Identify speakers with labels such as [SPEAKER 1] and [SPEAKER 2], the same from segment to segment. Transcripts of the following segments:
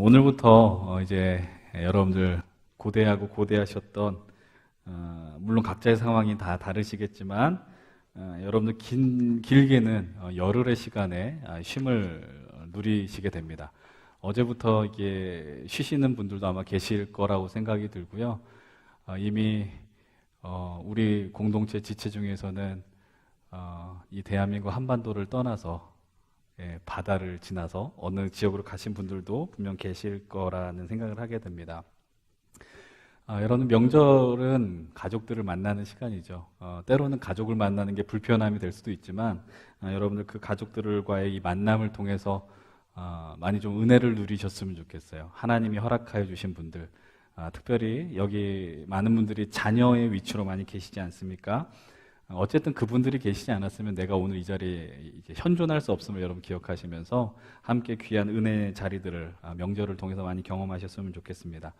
[SPEAKER 1] 오늘부터 이제 여러분들 고대하고 고대하셨던 물론 각자의 상황이 다 다르시겠지만 여러분들 길게는 열흘의 시간에 쉼을 누리시게 됩니다. 어제부터 이게 쉬시는 분들도 아마 계실 거라고 생각이 들고요. 이미 우리 공동체 지체 중에서는 이 대한민국 한반도를 떠나서 바다를 지나서 어느 지역으로 가신 분들도 분명 계실 거라는 생각을 하게 됩니다. 여러분, 명절은 가족들을 만나는 시간이죠. 때로는 가족을 만나는 게 불편함이 될 수도 있지만 여러분들 그 가족들과의 이 만남을 통해서 많이 좀 은혜를 누리셨으면 좋겠어요. 하나님이 허락하여 주신 분들, 특별히 여기 많은 분들이 자녀의 위치로 많이 계시지 않습니까? 어쨌든 그분들이 계시지 않았으면 내가 오늘 이 자리에 이제 현존할 수 없음을 여러분 기억하시면서 함께 귀한 은혜의 자리들을 명절을 통해서 많이 경험하셨으면 좋겠습니다.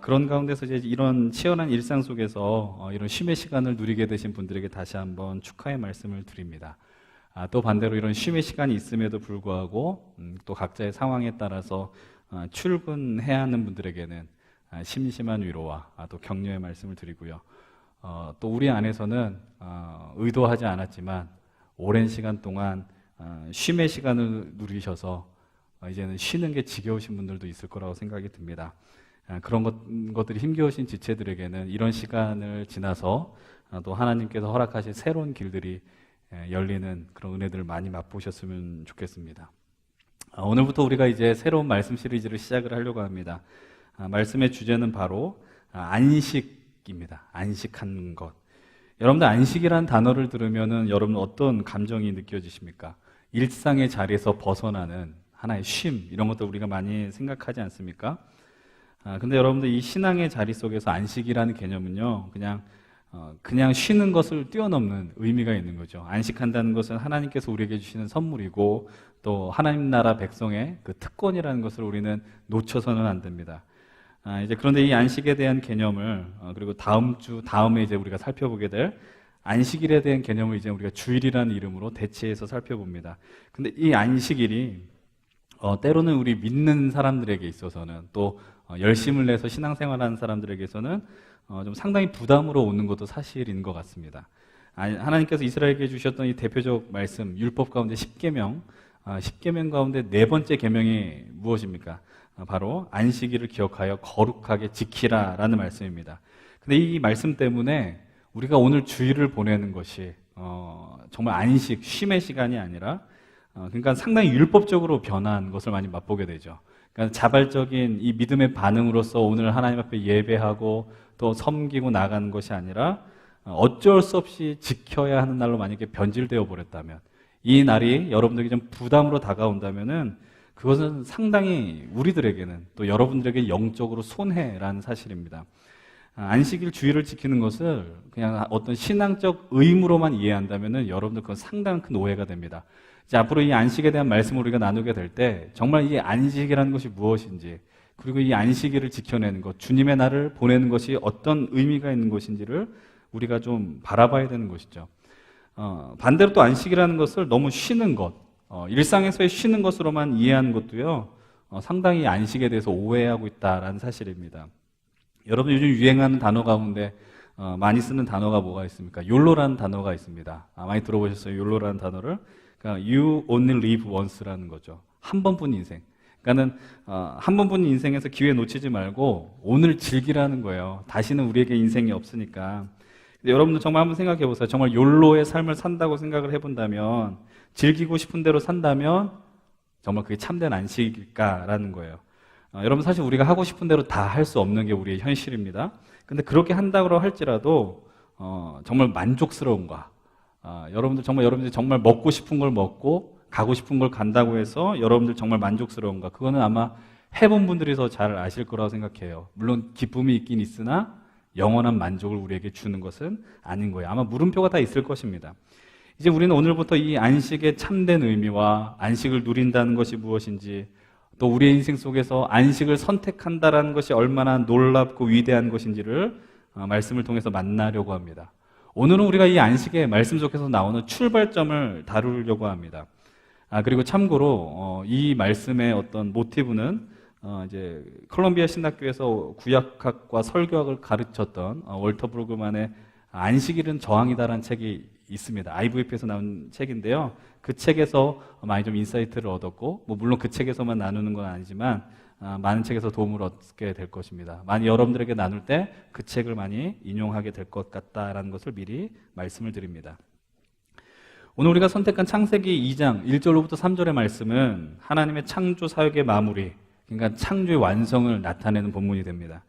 [SPEAKER 1] 그런 가운데서 이제 이런 치열한 일상 속에서 이런 쉼의 시간을 누리게 되신 분들에게 다시 한번 축하의 말씀을 드립니다. 또 반대로 이런 쉼의 시간이 있음에도 불구하고 또 각자의 상황에 따라서 출근해야 하는 분들에게는 심심한 위로와 또 격려의 말씀을 드리고요. 또 우리 안에서는 의도하지 않았지만 오랜 시간 동안 쉼의 시간을 누리셔서 이제는 쉬는 게 지겨우신 분들도 있을 거라고 생각이 듭니다. 그런 것들이 힘겨우신 지체들에게는 이런 시간을 지나서 또 하나님께서 허락하신 새로운 길들이 열리는 그런 은혜들을 많이 맛보셨으면 좋겠습니다. 오늘부터 우리가 이제 새로운 말씀 시리즈를 시작을 하려고 합니다. 말씀의 주제는 바로 안식입니다. 안식하는 것. 여러분들 안식이라는 단어를 들으면은 여러분 어떤 감정이 느껴지십니까? 일상의 자리에서 벗어나는 하나의 쉼, 이런 것들 우리가 많이 생각하지 않습니까? 근데 여러분들 이 신앙의 자리 속에서 안식이라는 개념은요, 그냥 쉬는 것을 뛰어넘는 의미가 있는 거죠. 안식한다는 것은 하나님께서 우리에게 주시는 선물이고 또 하나님 나라 백성의 그 특권이라는 것을 우리는 놓쳐서는 안 됩니다. 이제 그런데 이 안식에 대한 개념을 그리고 다음에 이제 우리가 살펴보게 될 안식일에 대한 개념을 이제 우리가 주일이라는 이름으로 대체해서 살펴봅니다. 근데 이 안식일이 때로는 우리 믿는 사람들에게 있어서는 또 열심을 내서 신앙생활하는 사람들에게서는 좀 상당히 부담으로 오는 것도 사실인 것 같습니다. 하나님께서 이스라엘에게 주셨던 이 대표적 말씀, 율법 가운데 10계명, 10계명 가운데 네 번째 계명이 무엇입니까? 바로 안식일을 기억하여 거룩하게 지키라라는 말씀입니다. 근데 이 말씀 때문에 우리가 오늘 주일을 보내는 것이 정말 안식, 쉼의 시간이 아니라 그러니까 상당히 율법적으로 변한 것을 많이 맛보게 되죠. 그러니까 자발적인 이 믿음의 반응으로서 오늘 하나님 앞에 예배하고 또 섬기고 나가는 것이 아니라 어쩔 수 없이 지켜야 하는 날로 만약에 변질되어 버렸다면, 이 날이 여러분들에게 좀 부담으로 다가온다면은 그것은 상당히 우리들에게는 또 여러분들에게 영적으로 손해라는 사실입니다. 안식일 주일을 지키는 것을 그냥 어떤 신앙적 의무로만 이해한다면은 여러분들 그건 상당한 큰 오해가 됩니다. 이제 앞으로 이 안식에 대한 말씀을 우리가 나누게 될 때 정말 이 안식이라는 것이 무엇인지, 그리고 이 안식일을 지켜내는 것, 주님의 날을 보내는 것이 어떤 의미가 있는 것인지를 우리가 좀 바라봐야 되는 것이죠. 반대로 또 안식이라는 것을 너무 쉬는 것, 일상에서의 쉬는 것으로만 이해하는 것도요, 상당히 안식에 대해서 오해하고 있다라는 사실입니다. 여러분 요즘 유행하는 단어 가운데 많이 쓰는 단어가 뭐가 있습니까? 욜로라는 단어가 있습니다. 많이 들어보셨어요? 욜로라는 단어를? 그러니까 You only live once라는 거죠. 한 번뿐 인생. 그러니까는 한 번뿐 인생에서 기회 놓치지 말고 오늘 즐기라는 거예요. 다시는 우리에게 인생이 없으니까. 여러분들 정말 한번 생각해 보세요. 정말 욜로의 삶을 산다고 생각을 해본다면, 즐기고 싶은 대로 산다면 정말 그게 참된 안식일까라는 거예요. 여러분 사실 우리가 하고 싶은 대로 다 할 수 없는 게 우리의 현실입니다. 근데 그렇게 한다고 할지라도 정말 만족스러운가? 여러분들 정말 먹고 싶은 걸 먹고 가고 싶은 걸 간다고 해서 여러분들 정말 만족스러운가? 그거는 아마 해본 분들이 더 잘 아실 거라고 생각해요. 물론 기쁨이 있긴 있으나 영원한 만족을 우리에게 주는 것은 아닌 거예요. 아마 물음표가 다 있을 것입니다. 이제 우리는 오늘부터 이 안식의 참된 의미와 안식을 누린다는 것이 무엇인지, 또 우리의 인생 속에서 안식을 선택한다라는 것이 얼마나 놀랍고 위대한 것인지를 말씀을 통해서 만나려고 합니다. 오늘은 우리가 이 안식의 말씀 속에서 나오는 출발점을 다루려고 합니다. 그리고 참고로 이 말씀의 어떤 모티브는 이제 콜롬비아 신학교에서 구약학과 설교학을 가르쳤던 월터 브루그만의 안식일은 저항이다라는 책이 있습니다. IVF에서 나온 책인데요. 그 책에서 많이 좀 인사이트를 얻었고, 물론 그 책에서만 나누는 건 아니지만 많은 책에서 도움을 얻게 될 것입니다. 많이 여러분들에게 나눌 때 그 책을 많이 인용하게 될 것 같다라는 것을 미리 말씀을 드립니다. 오늘 우리가 선택한 창세기 2장 1절로부터 3절의 말씀은 하나님의 창조 사역의 마무리, 그러니까 창조의 완성을 나타내는 본문이 됩니다.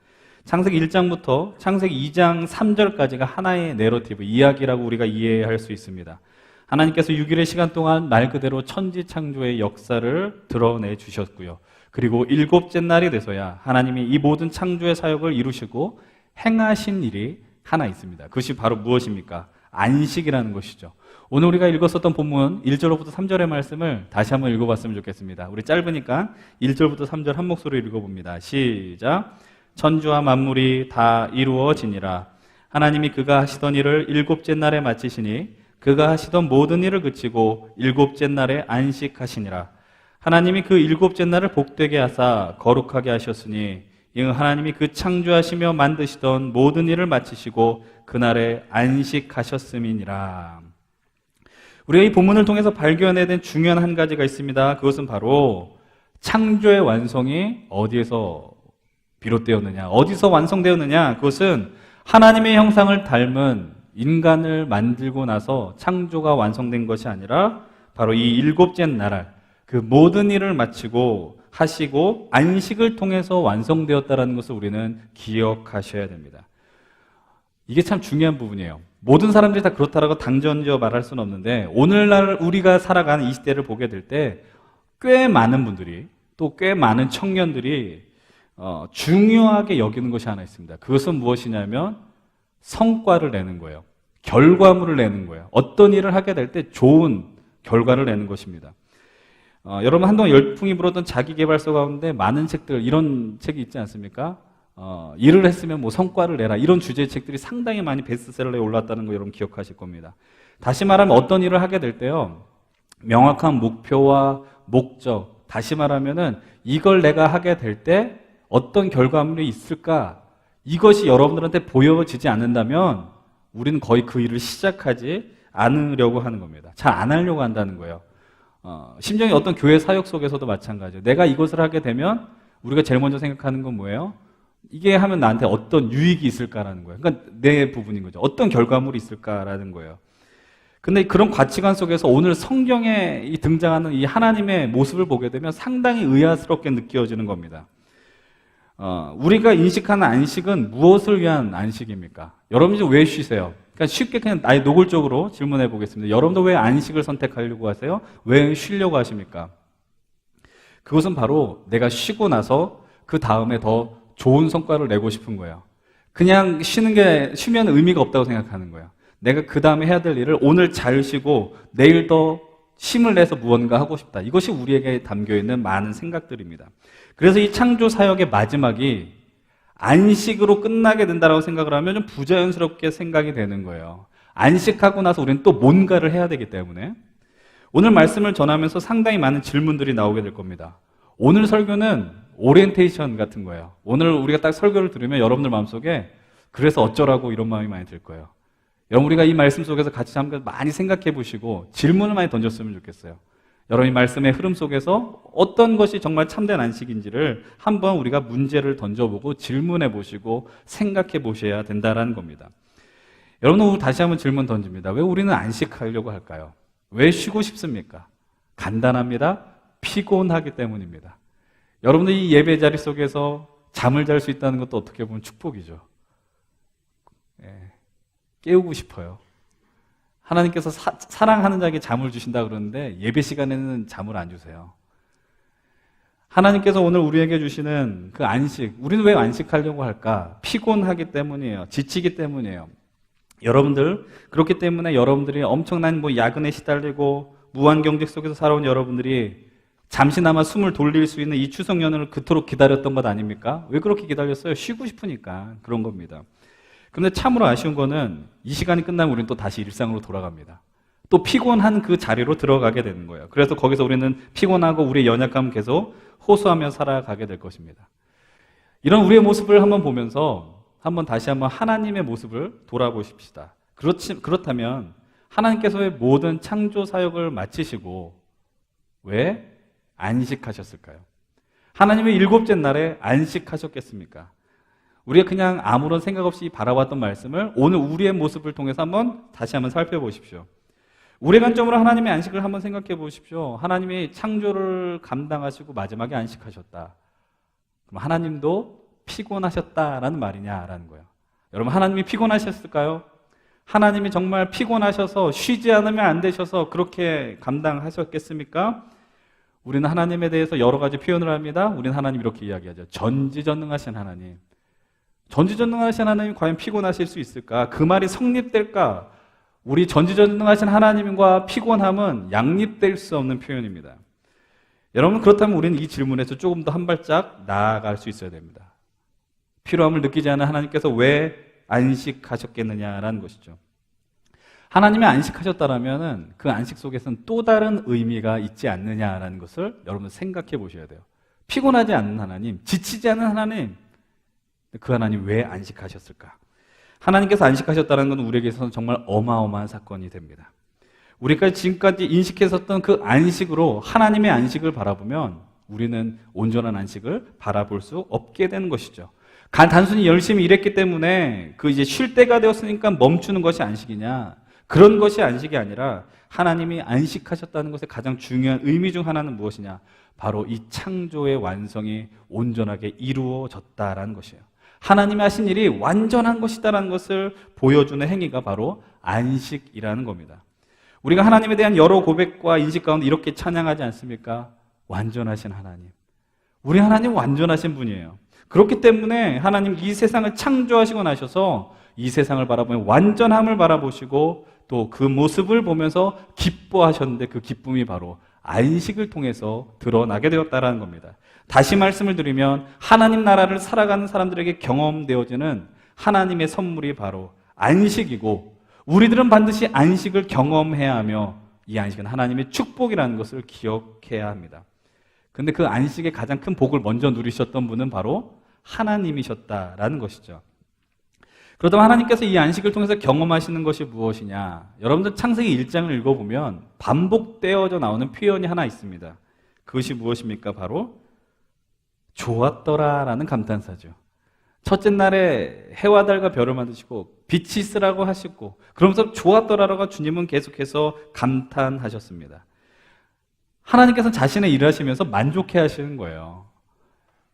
[SPEAKER 1] 창세기 1장부터 창세기 2장 3절까지가 하나의 내러티브, 이야기라고 우리가 이해할 수 있습니다. 하나님께서 6일의 시간 동안 말 그대로 천지 창조의 역사를 드러내 주셨고요. 그리고 일곱째 날이 돼서야 하나님이 이 모든 창조의 사역을 이루시고 행하신 일이 하나 있습니다. 그것이 바로 무엇입니까? 안식이라는 것이죠. 오늘 우리가 읽었었던 본문 1절로부터 3절의 말씀을 다시 한번 읽어봤으면 좋겠습니다. 우리 짧으니까 1절부터 3절 한 목소리로 읽어봅니다. 시작. 천주와 만물이 다 이루어지니라. 하나님이 그가 하시던 일을 일곱째 날에 마치시니 그가 하시던 모든 일을 그치고 일곱째 날에 안식하시니라. 하나님이 그 일곱째 날을 복되게 하사 거룩하게 하셨으니 이는 하나님이 그 창조하시며 만드시던 모든 일을 마치시고 그날에 안식하셨음이니라. 우리가 이 본문을 통해서 발견해야 된 중요한 한 가지가 있습니다. 그것은 바로 창조의 완성이 어디에서 비롯되었느냐, 어디서 완성되었느냐. 그것은 하나님의 형상을 닮은 인간을 만들고 나서 창조가 완성된 것이 아니라 바로 이 일곱째 날, 그 모든 일을 마치고 하시고 안식을 통해서 완성되었다는 것을 우리는 기억하셔야 됩니다. 이게 참 중요한 부분이에요. 모든 사람들이 다 그렇다라고 당전지어 말할 수는 없는데, 오늘날 우리가 살아가는 이 시대를 보게 될 때 꽤 많은 분들이, 또 꽤 많은 청년들이 중요하게 여기는 것이 하나 있습니다. 그것은 무엇이냐면 성과를 내는 거예요. 결과물을 내는 거예요. 어떤 일을 하게 될 때 좋은 결과를 내는 것입니다. 여러분 한동안 열풍이 불었던 자기계발서 가운데 많은 책들, 이런 책이 있지 않습니까? 일을 했으면 뭐 성과를 내라, 이런 주제의 책들이 상당히 많이 베스트셀러에 올랐다는 거 여러분 기억하실 겁니다. 다시 말하면 어떤 일을 하게 될 때요, 명확한 목표와 목적, 다시 말하면은 이걸 내가 하게 될 때 어떤 결과물이 있을까, 이것이 여러분들한테 보여지지 않는다면 우리는 거의 그 일을 시작하지 않으려고 하는 겁니다. 잘 안 하려고 한다는 거예요. 심정이 어떤 교회 사역 속에서도 마찬가지예요. 내가 이것을 하게 되면 우리가 제일 먼저 생각하는 건 뭐예요? 이게 하면 나한테 어떤 유익이 있을까라는 거예요. 그러니까 내 부분인 거죠. 어떤 결과물이 있을까라는 거예요. 근데 그런 가치관 속에서 오늘 성경에 등장하는 이 하나님의 모습을 보게 되면 상당히 의아스럽게 느껴지는 겁니다. 우리가 인식하는 안식은 무엇을 위한 안식입니까? 여러분이 왜 쉬세요? 그러니까 쉽게 그냥 아예 노골적으로 질문해 보겠습니다. 여러분도 왜 안식을 선택하려고 하세요? 왜 쉬려고 하십니까? 그것은 바로 내가 쉬고 나서 그 다음에 더 좋은 성과를 내고 싶은 거예요. 그냥 쉬면 의미가 없다고 생각하는 거예요. 내가 그 다음에 해야 될 일을 오늘 잘 쉬고 내일 더 힘을 내서 무언가 하고 싶다. 이것이 우리에게 담겨있는 많은 생각들입니다. 그래서 이 창조 사역의 마지막이 안식으로 끝나게 된다고 생각을 하면 좀 부자연스럽게 생각이 되는 거예요. 안식하고 나서 우리는 또 뭔가를 해야 되기 때문에 오늘 말씀을 전하면서 상당히 많은 질문들이 나오게 될 겁니다. 오늘 설교는 오리엔테이션 같은 거예요. 오늘 우리가 딱 설교를 들으면 여러분들 마음속에 그래서 어쩌라고 이런 마음이 많이 들 거예요. 여러분 우리가 이 말씀 속에서 같이 한번 많이 생각해 보시고 질문을 많이 던졌으면 좋겠어요. 여러분 이 말씀의 흐름 속에서 어떤 것이 정말 참된 안식인지를 한번 우리가 문제를 던져보고 질문해 보시고 생각해 보셔야 된다는 겁니다. 여러분 오늘 다시 한번 질문 던집니다. 왜 우리는 안식하려고 할까요? 왜 쉬고 싶습니까? 간단합니다. 피곤하기 때문입니다. 여러분들 이 예배 자리 속에서 잠을 잘 수 있다는 것도 어떻게 보면 축복이죠. 깨우고 싶어요. 하나님께서 사랑하는 자에게 잠을 주신다 그러는데 예배 시간에는 잠을 안 주세요. 하나님께서 오늘 우리에게 주시는 그 안식, 우리는 왜 안식하려고 할까? 피곤하기 때문이에요. 지치기 때문이에요. 여러분들, 그렇기 때문에 여러분들이 엄청난 야근에 시달리고 무한 경쟁 속에서 살아온 여러분들이 잠시나마 숨을 돌릴 수 있는 이 추석 연휴를 그토록 기다렸던 것 아닙니까? 왜 그렇게 기다렸어요? 쉬고 싶으니까 그런 겁니다. 그런데 참으로 아쉬운 거는 이 시간이 끝나면 우리는 또 다시 일상으로 돌아갑니다. 또 피곤한 그 자리로 들어가게 되는 거예요. 그래서 거기서 우리는 피곤하고 우리의 연약함 계속 호소하며 살아가게 될 것입니다. 이런 우리의 모습을 한번 보면서 다시 한번 하나님의 모습을 돌아보십시다. 그렇다면 하나님께서의 모든 창조 사역을 마치시고 왜 안식하셨을까요? 하나님의 일곱째 날에 안식하셨겠습니까? 우리가 그냥 아무런 생각 없이 바라봤던 말씀을 오늘 우리의 모습을 통해서 다시 한번 살펴보십시오. 우리의 관점으로 하나님의 안식을 한번 생각해 보십시오. 하나님이 창조를 감당하시고 마지막에 안식하셨다. 그럼 하나님도 피곤하셨다라는 말이냐라는 거예요. 여러분, 하나님이 피곤하셨을까요? 하나님이 정말 피곤하셔서 쉬지 않으면 안 되셔서 그렇게 감당하셨겠습니까? 우리는 하나님에 대해서 여러 가지 표현을 합니다. 우리는 하나님 이렇게 이야기하죠. 전지전능하신 하나님. 전지전능하신 하나님이 과연 피곤하실 수 있을까? 그 말이 성립될까? 우리 전지전능하신 하나님과 피곤함은 양립될 수 없는 표현입니다. 여러분, 그렇다면 우리는 이 질문에서 조금 더 한 발짝 나아갈 수 있어야 됩니다. 피로함을 느끼지 않은 하나님께서 왜 안식하셨겠느냐라는 것이죠. 하나님이 안식하셨다라면 그 안식 속에서는 또 다른 의미가 있지 않느냐라는 것을 여러분 생각해 보셔야 돼요. 피곤하지 않는 하나님, 지치지 않는 하나님, 그 하나님 왜 안식하셨을까? 하나님께서 안식하셨다는 건 우리에게서는 정말 어마어마한 사건이 됩니다. 우리가 지금까지 인식했었던 그 안식으로 하나님의 안식을 바라보면 우리는 온전한 안식을 바라볼 수 없게 되는 것이죠. 단순히 열심히 일했기 때문에 그 이제 쉴 때가 되었으니까 멈추는 것이 안식이냐? 그런 것이 안식이 아니라 하나님이 안식하셨다는 것의 가장 중요한 의미 중 하나는 무엇이냐? 바로 이 창조의 완성이 온전하게 이루어졌다라는 것이에요. 하나님이 하신 일이 완전한 것이다라는 것을 보여주는 행위가 바로 안식이라는 겁니다. 우리가 하나님에 대한 여러 고백과 인식 가운데 이렇게 찬양하지 않습니까? 완전하신 하나님. 우리 하나님 완전하신 분이에요. 그렇기 때문에 하나님 이 세상을 창조하시고 나셔서 이 세상을 바라보면 완전함을 바라보시고 또 그 모습을 보면서 기뻐하셨는데 그 기쁨이 바로 안식을 통해서 드러나게 되었다는 겁니다. 다시 말씀을 드리면 하나님 나라를 살아가는 사람들에게 경험되어지는 하나님의 선물이 바로 안식이고 우리들은 반드시 안식을 경험해야 하며 이 안식은 하나님의 축복이라는 것을 기억해야 합니다. 근데 그 안식의 가장 큰 복을 먼저 누리셨던 분은 바로 하나님이셨다라는 것이죠. 그렇다면 하나님께서 이 안식을 통해서 경험하시는 것이 무엇이냐? 여러분들 창세기 1장을 읽어보면 반복되어져 나오는 표현이 하나 있습니다. 그것이 무엇입니까? 바로 좋았더라라는 감탄사죠. 첫째 날에 해와 달과 별을 만드시고 빛이 있으라고 하시고 그러면서 좋았더라라고 주님은 계속해서 감탄하셨습니다. 하나님께서는 자신의 일을 하시면서 만족해 하시는 거예요.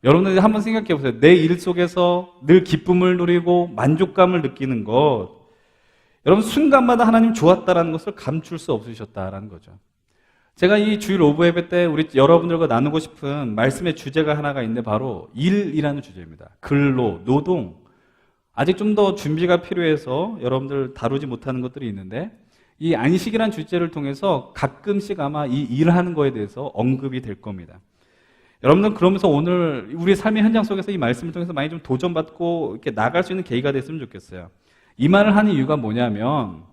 [SPEAKER 1] 여러분들 한번 생각해 보세요. 내 일 속에서 늘 기쁨을 누리고 만족감을 느끼는 것, 여러분 순간마다 하나님 좋았다라는 것을 감출 수 없으셨다라는 거죠. 제가 이 주일 오브 예배 때 우리 여러분들과 나누고 싶은 말씀의 주제가 하나가 있는데 바로 일이라는 주제입니다. 근로, 노동. 아직 좀 더 준비가 필요해서 여러분들 다루지 못하는 것들이 있는데 이 안식이라는 주제를 통해서 가끔씩 아마 이 일하는 거에 대해서 언급이 될 겁니다. 여러분들 그러면서 오늘 우리 삶의 현장 속에서 이 말씀을 통해서 많이 좀 도전받고 이렇게 나갈 수 있는 계기가 됐으면 좋겠어요. 이 말을 하는 이유가 뭐냐면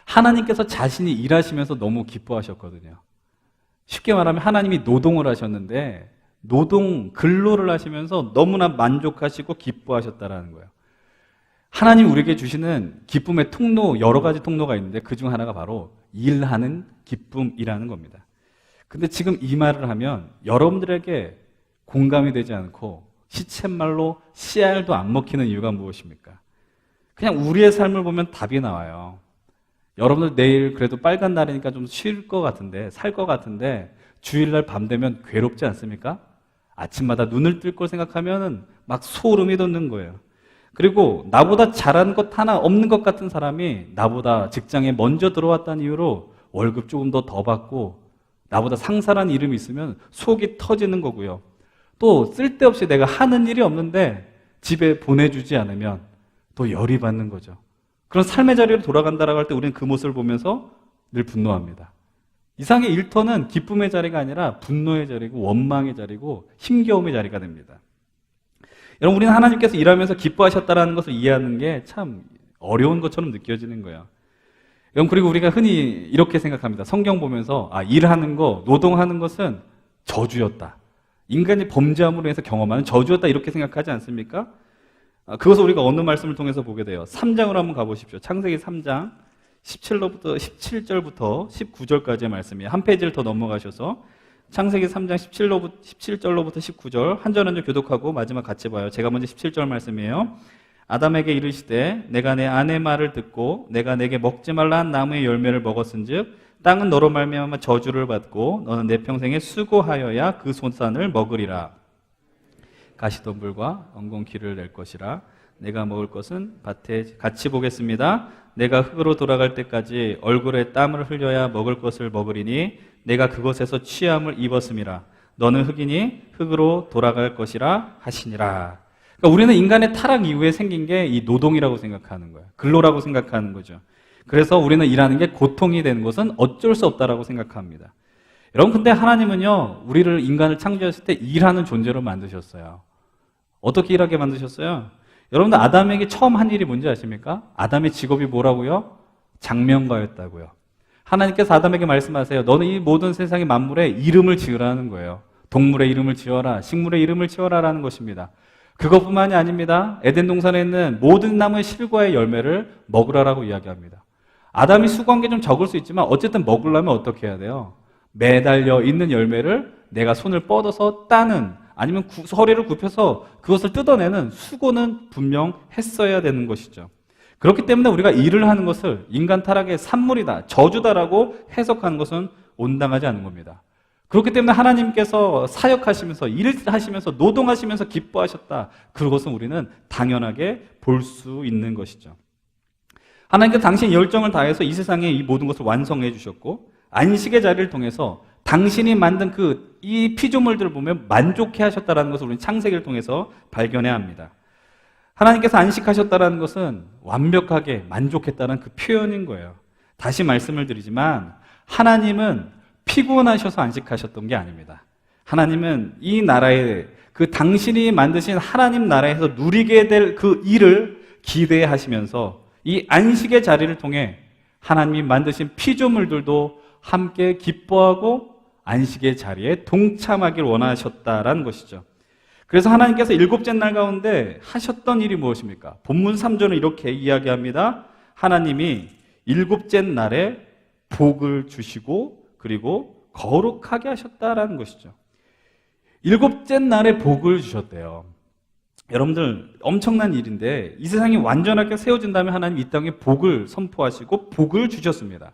[SPEAKER 1] 하나님께서 자신이 일하시면서 너무 기뻐하셨거든요. 쉽게 말하면 하나님이 노동을 하셨는데 근로를 하시면서 너무나 만족하시고 기뻐하셨다라는 거예요. 하나님 우리에게 주시는 기쁨의 통로, 여러 가지 통로가 있는데 그중 하나가 바로 일하는 기쁨이라는 겁니다. 근데 지금 이 말을 하면 여러분들에게 공감이 되지 않고 시쳇말로 씨알도 안 먹히는 이유가 무엇입니까? 그냥 우리의 삶을 보면 답이 나와요. 여러분들 내일 그래도 빨간 날이니까 좀 쉴 것 같은데, 살 것 같은데 주일날 밤 되면 괴롭지 않습니까? 아침마다 눈을 뜰 걸 생각하면은 막 소름이 돋는 거예요. 그리고 나보다 잘하는 것 하나 없는 것 같은 사람이 나보다 직장에 먼저 들어왔다는 이유로 월급 조금 더 받고 나보다 상사라는 이름이 있으면 속이 터지는 거고요. 또 쓸데없이 내가 하는 일이 없는데 집에 보내주지 않으면 또 열이 받는 거죠. 그런 삶의 자리로 돌아간다라고 할 때 우리는 그 모습을 보면서 늘 분노합니다. 이상하게 일터는 기쁨의 자리가 아니라 분노의 자리고 원망의 자리고 힘겨움의 자리가 됩니다. 여러분, 우리는 하나님께서 일하면서 기뻐하셨다는 것을 이해하는 게 참 어려운 것처럼 느껴지는 거예요. 그리고 우리가 흔히 이렇게 생각합니다. 성경 보면서 일하는 거, 노동하는 것은 저주였다. 인간이 범죄함으로 해서 경험하는 저주였다 이렇게 생각하지 않습니까? 그것을 우리가 어느 말씀을 통해서 보게 돼요. 3장으로 한번 가보십시오. 창세기 3장 17절부터 19절까지의 말씀이에요. 한 페이지를 더 넘어가셔서 창세기 3장 17절로부터 19절 한 절 한 절 교독하고 마지막 같이 봐요. 제가 먼저 17절 말씀이에요. 아담에게 이르시되 내가 내 아내 말을 듣고 내가 내게 먹지 말라 한 나무의 열매를 먹었은즉 땅은 너로 말미암아 저주를 받고 너는 내 평생에 수고하여야 그 소산을 먹으리라. 가시덤불과 엉겅퀴를 낼 것이라. 내가 먹을 것은 밭에 같이 보겠습니다. 내가 흙으로 돌아갈 때까지 얼굴에 땀을 흘려야 먹을 것을 먹으리니 내가 그것에서 취함을 입었음이라. 너는 흙이니 흙으로 돌아갈 것이라 하시니라. 그러니까 우리는 인간의 타락 이후에 생긴 게 이 노동이라고 생각하는 거예요. 근로라고 생각하는 거죠. 그래서 우리는 일하는 게 고통이 되는 것은 어쩔 수 없다라고 생각합니다. 여러분, 근데 하나님은요, 우리를 인간을 창조하실 때 일하는 존재로 만드셨어요. 어떻게 일하게 만드셨어요? 여러분들 아담에게 처음 한 일이 뭔지 아십니까? 아담의 직업이 뭐라고요? 장명가였다고요. 하나님께서 아담에게 말씀하세요. 너는 이 모든 세상의 만물에 이름을 지으라는 거예요. 동물의 이름을 지어라, 식물의 이름을 지어라라는 것입니다. 그것뿐만이 아닙니다. 에덴 동산에 있는 모든 나무의 실과의 열매를 먹으라라고 이야기합니다. 아담이 수고한 게 좀 적을 수 있지만 어쨌든 먹으려면 어떻게 해야 돼요? 매달려 있는 열매를 내가 손을 뻗어서 따는, 아니면 허리를 굽혀서 그것을 뜯어내는 수고는 분명 했어야 되는 것이죠. 그렇기 때문에 우리가 일을 하는 것을 인간 타락의 산물이다, 저주다라고 해석하는 것은 온당하지 않은 겁니다. 그렇기 때문에 하나님께서 사역하시면서 일하시면서 노동하시면서 기뻐하셨다, 그것은 우리는 당연하게 볼 수 있는 것이죠. 하나님께서 당신의 열정을 다해서 이 세상에 이 모든 것을 완성해 주셨고, 안식의 자리를 통해서 당신이 만든 이 피조물들을 보면 만족해 하셨다는 것을 우리는 창세기를 통해서 발견해야 합니다. 하나님께서 안식하셨다는 것은 완벽하게 만족했다는 그 표현인 거예요. 다시 말씀을 드리지만 하나님은 피곤하셔서 안식하셨던 게 아닙니다. 하나님은 이 나라에, 당신이 만드신 하나님 나라에서 누리게 될 그 일을 기대하시면서 이 안식의 자리를 통해 하나님이 만드신 피조물들도 함께 기뻐하고 안식의 자리에 동참하길 원하셨다라는 것이죠. 그래서 하나님께서 일곱째 날 가운데 하셨던 일이 무엇입니까? 본문 3절은 이렇게 이야기합니다. 하나님이 일곱째 날에 복을 주시고 그리고 거룩하게 하셨다라는 것이죠. 일곱째 날에 복을 주셨대요. 여러분들, 엄청난 일인데 이 세상이 완전하게 세워진 다음에 하나님 이 땅에 복을 선포하시고 복을 주셨습니다.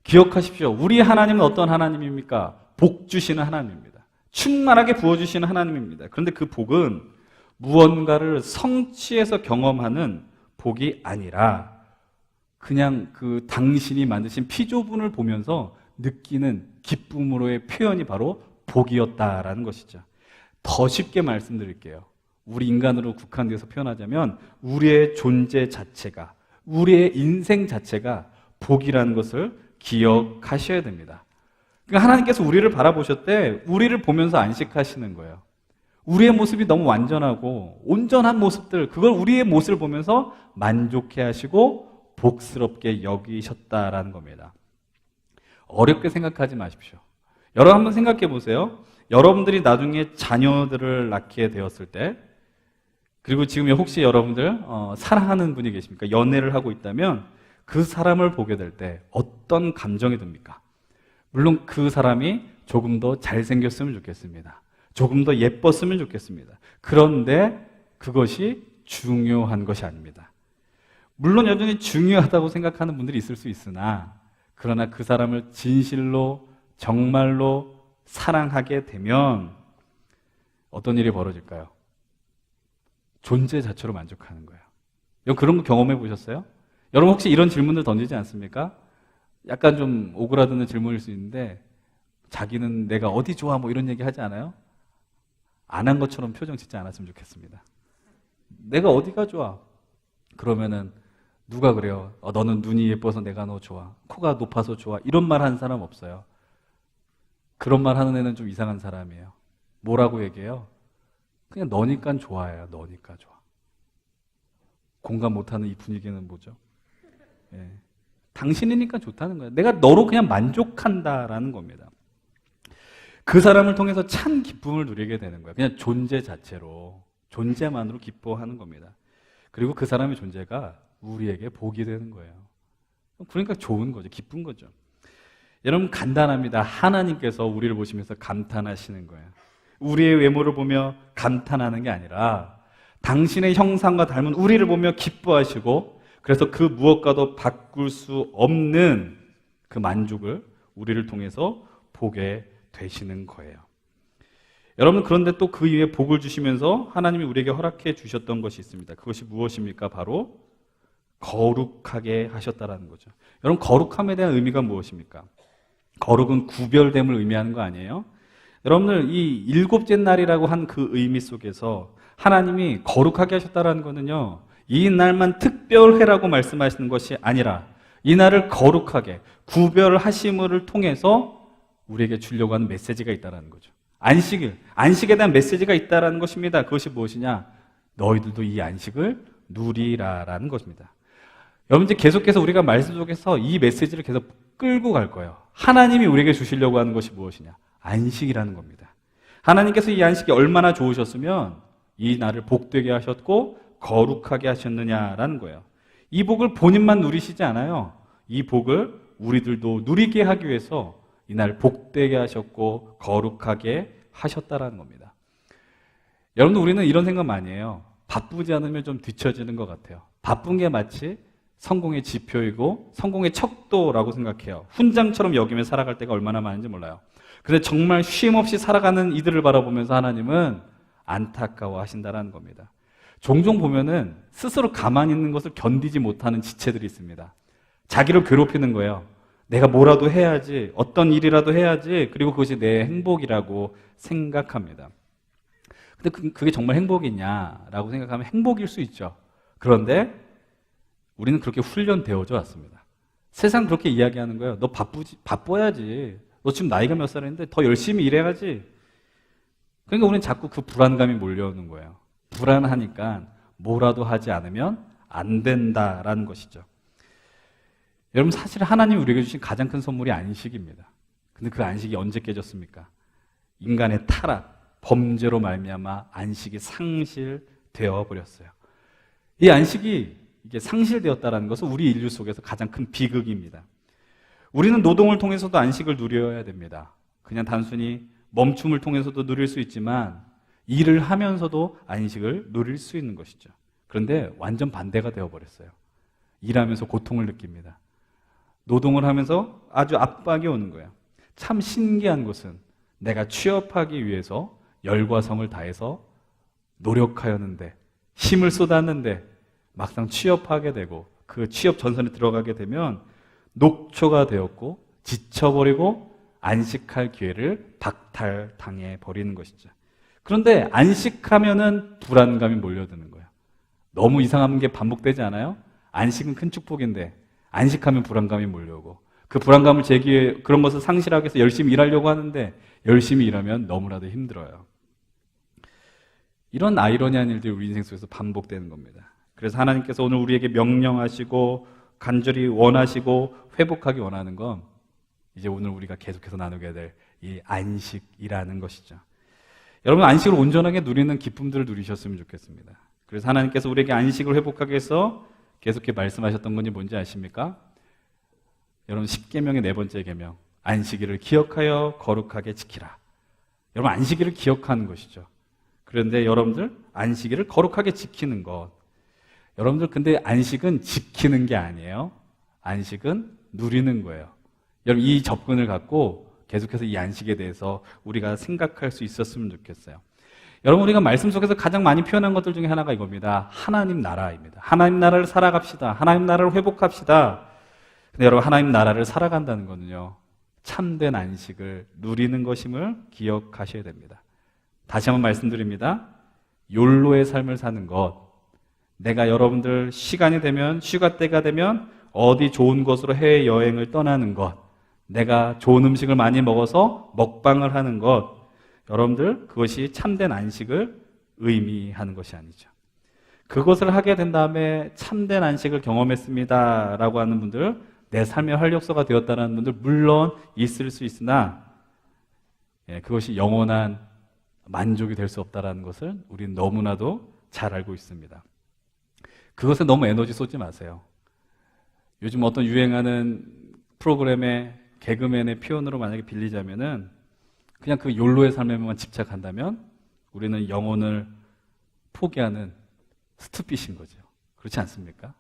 [SPEAKER 1] 기억하십시오. 우리 하나님은 어떤 하나님입니까? 복 주시는 하나님입니다. 충만하게 부어주시는 하나님입니다. 그런데 그 복은 무언가를 성취해서 경험하는 복이 아니라 그냥 당신이 만드신 피조분을 보면서 느끼는 기쁨으로의 표현이 바로 복이었다라는 것이죠. 더 쉽게 말씀드릴게요. 우리 인간으로 국한돼서 표현하자면 우리의 존재 자체가, 우리의 인생 자체가 복이라는 것을 기억하셔야 됩니다. 그러니까 하나님께서 우리를 바라보셨대 우리를 보면서 안식하시는 거예요. 우리의 모습이 너무 완전하고 온전한 모습들, 그걸 우리의 모습을 보면서 만족해 하시고 복스럽게 여기셨다라는 겁니다. 어렵게 생각하지 마십시오. 여러분 한번 생각해 보세요. 여러분들이 나중에 자녀들을 낳게 되었을 때, 그리고 지금 혹시 여러분들 사랑하는 분이 계십니까? 연애를 하고 있다면 그 사람을 보게 될 때 어떤 감정이 듭니까? 물론 그 사람이 조금 더 잘생겼으면 좋겠습니다. 조금 더 예뻤으면 좋겠습니다. 그런데 그것이 중요한 것이 아닙니다. 물론 여전히 중요하다고 생각하는 분들이 있을 수 있으나, 그러나 그 사람을 진실로 정말로 사랑하게 되면 어떤 일이 벌어질까요? 존재 자체로 만족하는 거예요. 여러분 그런 거 경험해 보셨어요? 여러분 혹시 이런 질문을 던지지 않습니까? 약간 좀 오그라드는 질문일 수 있는데, 자기는 내가 어디 좋아 뭐 이런 얘기 하지 않아요? 안 한 것처럼 표정 짓지 않았으면 좋겠습니다. 내가 어디가 좋아? 그러면은 누가 그래요? 너는 눈이 예뻐서 내가 너 좋아, 코가 높아서 좋아, 이런 말 하는 사람 없어요. 그런 말 하는 애는 좀 이상한 사람이에요. 뭐라고 얘기해요? 그냥 너니까 좋아해요. 너니까 좋아. 공감 못하는 이 분위기는 뭐죠? 예. 당신이니까 좋다는 거예요. 내가 너로 그냥 만족한다라는 겁니다. 그 사람을 통해서 참 기쁨을 누리게 되는 거예요. 그냥 존재 자체로, 존재만으로 기뻐하는 겁니다. 그리고 그 사람의 존재가 우리에게 복이 되는 거예요. 그러니까 좋은 거죠. 기쁜 거죠. 여러분, 간단합니다. 하나님께서 우리를 보시면서 감탄하시는 거예요. 우리의 외모를 보며 감탄하는 게 아니라 당신의 형상과 닮은 우리를 보며 기뻐하시고, 그래서 그 무엇과도 바꿀 수 없는 그 만족을 우리를 통해서 보게 되시는 거예요. 여러분, 그런데 또 그 이후에 복을 주시면서 하나님이 우리에게 허락해 주셨던 것이 있습니다. 그것이 무엇입니까? 바로 거룩하게 하셨다라는 거죠. 여러분, 거룩함에 대한 의미가 무엇입니까? 거룩은 구별됨을 의미하는 거 아니에요? 여러분들, 이 일곱째 날이라고 한 그 의미 속에서 하나님이 거룩하게 하셨다라는 거는요, 이 날만 특별해라고 말씀하시는 것이 아니라 이 날을 거룩하게 구별하심을 통해서 우리에게 주려고 하는 메시지가 있다는 거죠. 안식에 대한 메시지가 있다는 것입니다. 그것이 무엇이냐? 너희들도 이 안식을 누리라라는 것입니다. 여러분, 이제 계속해서 우리가 말씀 속에서 이 메시지를 계속 끌고 갈 거예요. 하나님이 우리에게 주시려고 하는 것이 무엇이냐? 안식이라는 겁니다. 하나님께서 이 안식이 얼마나 좋으셨으면 이 날을 복되게 하셨고 거룩하게 하셨느냐라는 거예요. 이 복을 본인만 누리시지 않아요. 이 복을 우리들도 누리게 하기 위해서 이 날 복되게 하셨고 거룩하게 하셨다라는 겁니다. 여러분들, 우리는 이런 생각 많이 해요. 바쁘지 않으면 좀 뒤처지는 것 같아요. 바쁜 게 마치 성공의 지표이고 성공의 척도라고 생각해요. 훈장처럼 여기며 살아갈 때가 얼마나 많은지 몰라요. 근데 정말 쉼 없이 살아가는 이들을 바라보면서 하나님은 안타까워 하신다라는 겁니다. 종종 보면은 스스로 가만히 있는 것을 견디지 못하는 지체들이 있습니다. 자기를 괴롭히는 거예요. 내가 뭐라도 해야지, 어떤 일이라도 해야지, 그리고 그것이 내 행복이라고 생각합니다. 근데 그게 정말 행복이냐라고 생각하면 행복일 수 있죠. 그런데 우리는 그렇게 훈련되어져 왔습니다. 세상 그렇게 이야기하는 거예요. 너 바빠야지. 너 지금 나이가 몇 살인데 더 열심히 일해야지. 그러니까 우리는 자꾸 그 불안감이 몰려오는 거예요. 불안하니까 뭐라도 하지 않으면 안 된다라는 것이죠. 여러분, 사실 하나님이 우리에게 주신 가장 큰 선물이 안식입니다. 근데 그 안식이 언제 깨졌습니까? 인간의 타락, 범죄로 말미암아 안식이 상실되어 버렸어요. 이 안식이 이게 상실되었다는 것은 우리 인류 속에서 가장 큰 비극입니다. 우리는 노동을 통해서도 안식을 누려야 됩니다. 그냥 단순히 멈춤을 통해서도 누릴 수 있지만 일을 하면서도 안식을 누릴 수 있는 것이죠. 그런데 완전 반대가 되어버렸어요. 일하면서 고통을 느낍니다. 노동을 하면서 아주 압박이 오는 거예요. 참 신기한 것은 내가 취업하기 위해서 열과 성을 다해서 노력하였는데, 힘을 쏟았는데 막상 취업하게 되고 그 취업 전선에 들어가게 되면 녹초가 되었고 지쳐버리고 안식할 기회를 박탈당해 버리는 것이죠. 그런데 안식하면은 불안감이 몰려드는 거예요. 너무 이상한 게 반복되지 않아요? 안식은 큰 축복인데 안식하면 불안감이 몰려오고, 그 불안감을 제기해 그런 것을 상실하기 위해서 열심히 일하려고 하는데 열심히 일하면 너무나도 힘들어요. 이런 아이러니한 일들이 우리 인생 속에서 반복되는 겁니다. 그래서 하나님께서 오늘 우리에게 명령하시고 간절히 원하시고 회복하기 원하는 건 이제 오늘 우리가 계속해서 나누게 될 이 안식이라는 것이죠. 여러분, 안식을 온전하게 누리는 기쁨들을 누리셨으면 좋겠습니다. 그래서 하나님께서 우리에게 안식을 회복하기 위해서 계속해 말씀하셨던 건지 뭔지 아십니까? 여러분, 10계명의 네 번째 계명, 안식일을 기억하여 거룩하게 지키라. 여러분, 안식일을 기억하는 것이죠. 그런데 여러분들, 안식일을 거룩하게 지키는 것, 여러분들, 근데 안식은 지키는 게 아니에요. 안식은 누리는 거예요. 여러분, 이 접근을 갖고 계속해서 이 안식에 대해서 우리가 생각할 수 있었으면 좋겠어요. 여러분, 우리가 말씀 속에서 가장 많이 표현한 것들 중에 하나가 이겁니다. 하나님 나라입니다. 하나님 나라를 살아갑시다. 하나님 나라를 회복합시다. 근데 여러분, 하나님 나라를 살아간다는 거는요, 참된 안식을 누리는 것임을 기억하셔야 됩니다. 다시 한번 말씀드립니다. 욜로의 삶을 사는 것, 내가 여러분들 시간이 되면, 휴가 때가 되면 어디 좋은 곳으로 해외여행을 떠나는 것, 내가 좋은 음식을 많이 먹어서 먹방을 하는 것, 여러분들, 그것이 참된 안식을 의미하는 것이 아니죠. 그것을 하게 된 다음에 참된 안식을 경험했습니다 라고 하는 분들 내 삶의 활력소가 되었다는 분들 물론 있을 수 있으나 그것이 영원한 만족이 될 수 없다는 것을 우리는 너무나도 잘 알고 있습니다. 그것에 너무 에너지 쏟지 마세요. 요즘 어떤 유행하는 프로그램의 개그맨의 표현으로 만약에 빌리자면은 그냥 그 욜로의 삶에만 집착한다면 우리는 영혼을 포기하는 스투핏인 거죠. 그렇지 않습니까?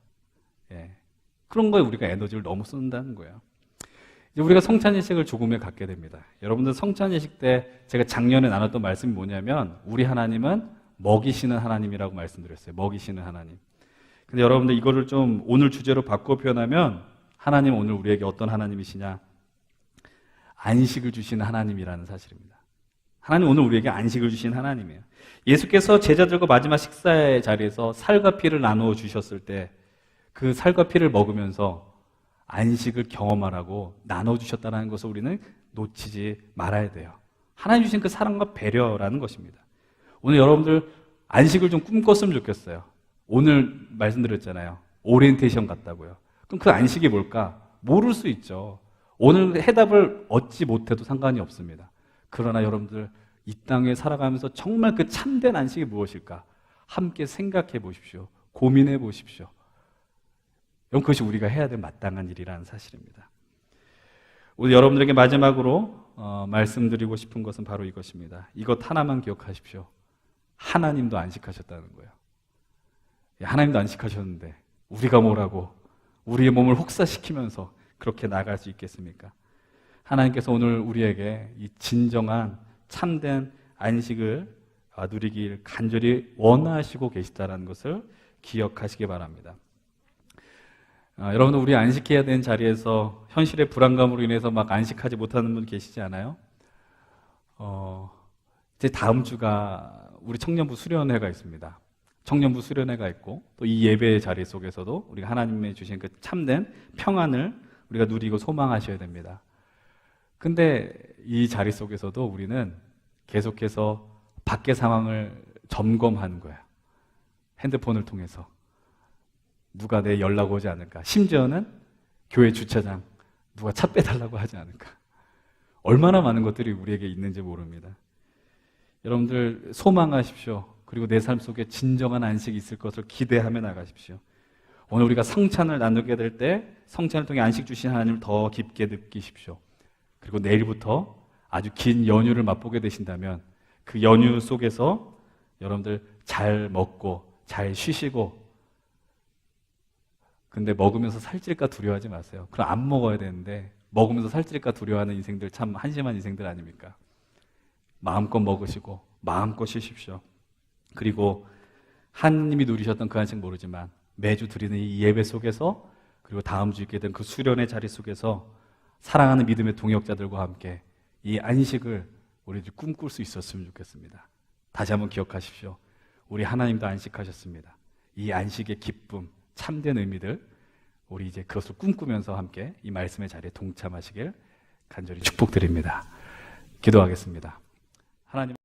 [SPEAKER 1] 그런 거에 우리가 에너지를 너무 쏟는다는 거예요. 이제 우리가 성찬예식을 조금에 갖게 됩니다. 여러분들 성찬예식 때 제가 작년에 나눴던 말씀이 뭐냐면 우리 하나님은 먹이시는 하나님이라고 말씀드렸어요. 먹이시는 하나님. 근데 여러분들 이거를 좀 오늘 주제로 바꿔 표현하면 하나님 오늘 우리에게 어떤 하나님이시냐? 안식을 주시는 하나님이라는 사실입니다. 하나님 오늘 우리에게 안식을 주신 하나님이에요. 예수께서 제자들과 마지막 식사의 자리에서 살과 피를 나누어 주셨을 때 그 살과 피를 먹으면서 안식을 경험하라고 나눠주셨다는 것을 우리는 놓치지 말아야 돼요. 하나님 주신 그 사랑과 배려라는 것입니다. 오늘 여러분들 안식을 좀 꿈꿨으면 좋겠어요. 오늘 말씀드렸잖아요. 오리엔테이션 같다고요. 그럼 그 안식이 뭘까? 모를 수 있죠. 오늘 해답을 얻지 못해도 상관이 없습니다. 그러나 여러분들 이 땅에 살아가면서 정말 그 참된 안식이 무엇일까? 함께 생각해 보십시오. 고민해 보십시오. 여러분 그것이 우리가 해야 될 마땅한 일이라는 사실입니다. 오늘 여러분들에게 마지막으로 말씀드리고 싶은 것은 바로 이것입니다. 이것 하나만 기억하십시오. 하나님도 안식하셨다는 거예요. 하나님도 안식하셨는데 우리가 뭐라고 우리의 몸을 혹사시키면서 그렇게 나갈 수 있겠습니까? 하나님께서 오늘 우리에게 이 진정한 참된 안식을 누리길 간절히 원하시고 계시다는 것을 기억하시기 바랍니다. 여러분들 우리 안식해야 되는 자리에서 현실의 불안감으로 인해서 막 안식하지 못하는 분 계시지 않아요? 이제 다음 주가 우리 청년부 수련회가 있습니다. 청년부 수련회가 있고 또 이 예배의 자리 속에서도 우리가 하나님의 주신 그 참된 평안을 우리가 누리고 소망하셔야 됩니다. 근데 이 자리 속에서도 우리는 계속해서 밖의 상황을 점검하는 거예요. 핸드폰을 통해서. 누가 내 연락 오지 않을까? 심지어는 교회 주차장 누가 차 빼달라고 하지 않을까? 얼마나 많은 것들이 우리에게 있는지 모릅니다. 여러분들 소망하십시오. 그리고 내 삶 속에 진정한 안식이 있을 것을 기대하며 나가십시오. 오늘 우리가 성찬을 나누게 될 때 성찬을 통해 안식 주신 하나님을 더 깊게 느끼십시오. 그리고 내일부터 아주 긴 연휴를 맛보게 되신다면 그 연휴 속에서 여러분들 잘 먹고 잘 쉬시고 근데 먹으면서 살찔까 두려워하지 마세요. 그럼 안 먹어야 되는데 먹으면서 살찔까 두려워하는 인생들 참 한심한 인생들 아닙니까? 마음껏 먹으시고 마음껏 쉬십시오. 그리고 하나님이 누리셨던 그 안식 모르지만 매주 드리는 이 예배 속에서 그리고 다음 주 있게 된 그 수련의 자리 속에서 사랑하는 믿음의 동역자들과 함께 이 안식을 우리들이 꿈꿀 수 있었으면 좋겠습니다. 다시 한번 기억하십시오. 우리 하나님도 안식하셨습니다. 이 안식의 기쁨, 참된 의미들 우리 이제 그것을 꿈꾸면서 함께 이 말씀의 자리에 동참하시길 간절히 축복드립니다. 기도하겠습니다. 하나님